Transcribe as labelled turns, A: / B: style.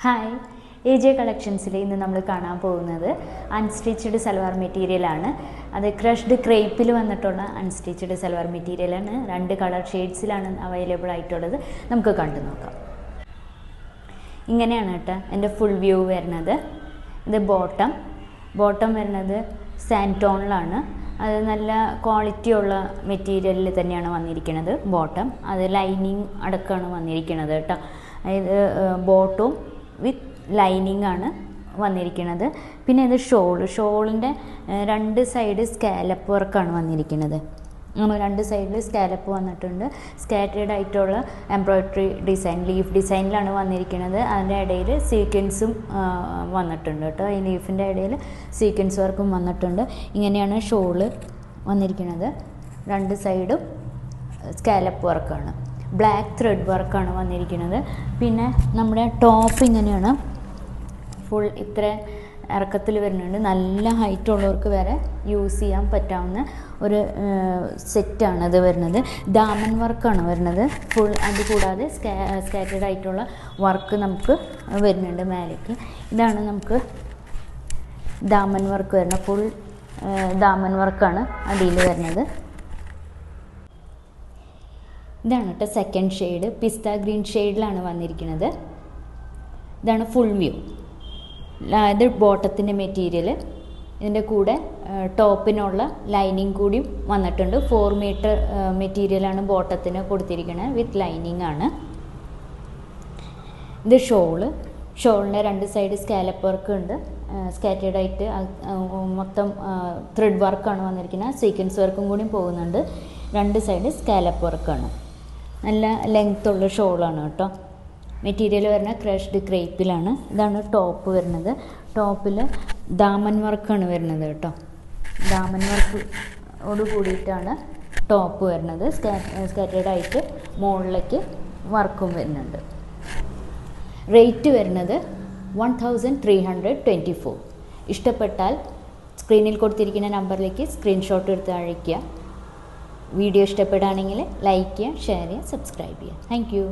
A: Hi, AJ കളക്ഷൻസിൽ ഇന്ന് നമ്മൾ കാണാൻ പോകുന്നത് അൺസ്റ്റിച്ച്ഡ് സൽവാർ മെറ്റീരിയലാണ്. അത് ക്രഷ്ഡ് ക്രേപ്പിൽ വന്നിട്ടുള്ള അൺസ്റ്റിച്ച്ഡ് സൽവാർ മെറ്റീരിയലാണ്. 2 കളർ ഷെയ്ഡ്സിലാണ് അവൈലബിൾ ആയിട്ടുള്ളത്. നമുക്ക് കണ്ടു നോക്കാം. ഇങ്ങനെയാണ് കേട്ടോ എൻ്റെ ഫുൾ വ്യൂ വരുന്നത്. ഇത് ബോട്ടം വരുന്നത് സാൻറ്റോണിലാണ്. അത് നല്ല ക്വാളിറ്റി ഉള്ള മെറ്റീരിയലിൽ തന്നെയാണ് വന്നിരിക്കുന്നത്. ബോട്ടം അത് ലൈനിങ് അടക്കമാണ് വന്നിരിക്കുന്നത് കേട്ടോ. ഇത് ബോട്ടവും വിത്ത് ലൈനിങ് ആണ് വന്നിരിക്കുന്നത്. പിന്നെ ഇത് ഷോളിൻ്റെ 2 സൈഡ് സ്കാലപ്പ് വർക്കാണ് വന്നിരിക്കുന്നത്. 2 സൈഡിൽ സ്കാലപ്പ് വന്നിട്ടുണ്ട്. സ്കാറ്റേഡ് ആയിട്ടുള്ള എംബ്രോയ്ഡറി ഡിസൈൻ, ലീഫ് ഡിസൈനിലാണ് വന്നിരിക്കുന്നത്. അതിൻ്റെ ഇടയിൽ സീക്വൻസും വന്നിട്ടുണ്ട് കേട്ടോ. ഈ ലീഫിൻ്റെ ഇടയിൽ സീക്വൻസ് വർക്കും വന്നിട്ടുണ്ട്. ഇങ്ങനെയാണ് ഷോള് വന്നിരിക്കുന്നത്. 2 സൈഡും സ്കാലപ്പ് വർക്കാണ്. ബ്ലാക്ക് ത്രെഡ് വർക്കാണ് വന്നിരിക്കുന്നത്. പിന്നെ നമ്മുടെ ടോപ്പ് ഇങ്ങനെയാണ്, ഫുൾ ഇത്ര ഇറക്കത്തിൽ വരുന്നുണ്ട്. നല്ല ഹൈറ്റ് ഉള്ളവർക്ക് വരെ യൂസ് ചെയ്യാൻ പറ്റാവുന്ന ഒരു സെറ്റാണ് ഇത് വരുന്നത്. ദാമൻ വർക്കാണ് വരുന്നത് ഫുൾ. അതുകൂടാതെ സ്കാറ്റേഡ് ആയിട്ടുള്ള വർക്ക് നമുക്ക് വരുന്നുണ്ട് മേലേക്ക്. ഇതാണ് നമുക്ക് ദാമൻ വർക്ക് വരുന്നത്. ഫുൾ ദാമൻ വർക്കാണ് അടിയിൽ വരുന്നത്. ഇതാണ് കേട്ടോ സെക്കൻഡ് ഷെയ്ഡ്, പിസ്ത ഗ്രീൻ ഷെയ്ഡിലാണ് വന്നിരിക്കുന്നത്. ഇതാണ് ഫുൾ വ്യൂ. ഇത് ബോട്ടത്തിൻ്റെ മെറ്റീരിയൽ. ഇതിൻ്റെ കൂടെ ടോപ്പിനുള്ള ലൈനിങ് കൂടിയും വന്നിട്ടുണ്ട്. 4 മീറ്റർ മെറ്റീരിയലാണ് ബോട്ടത്തിന് കൊടുത്തിരിക്കുന്നത്, വിത്ത് ലൈനിങ് ആണ്. ഇത് ഷോളിൻ്റെ 2 സൈഡ് സ്കാലപ്പ് വർക്ക് ഉണ്ട്. സ്കാറ്റേഡ് ആയിട്ട് മൊത്തം ത്രെഡ് വർക്കാണ് വന്നിരിക്കുന്നത്. സീക്വൻസ് വർക്കും കൂടി പോകുന്നുണ്ട്. 2 സൈഡ് സ്കാലപ്പ് വർക്കാണ്. നല്ല ലെങ്ത്തുള്ള ഷോളാണ് കേട്ടോ. മെറ്റീരിയൽ വരുന്നത് ക്രഷ്ഡ് ക്രേപ്പിലാണ്. ഇതാണ് ടോപ്പ് വരുന്നത്. ടോപ്പിൽ ദാമൻ വർക്കാണ് വരുന്നത് കേട്ടോ. ദാമൻ വർക്കോട് കൂടിയിട്ടാണ് ടോപ്പ് വരുന്നത്. സ്കാറ്റേഡ് ആയിട്ട് മുകളിലേക്ക് വർക്കും വരുന്നുണ്ട്. റേറ്റ് വരുന്നത് 1324. ഇഷ്ടപ്പെട്ടാൽ സ്ക്രീനിൽ കൊടുത്തിരിക്കുന്ന നമ്പറിലേക്ക് സ്ക്രീൻഷോട്ട് എടുത്ത് അയയ്ക്കുക. വീഡിയോ ഇഷ്ടപ്പെടുകയാണെങ്കിൽ ലൈക്ക് ചെയ്യുക, ഷെയർ ചെയ്യുക, സബ്സ്ക്രൈബ് ചെയ്യുക. Thank you.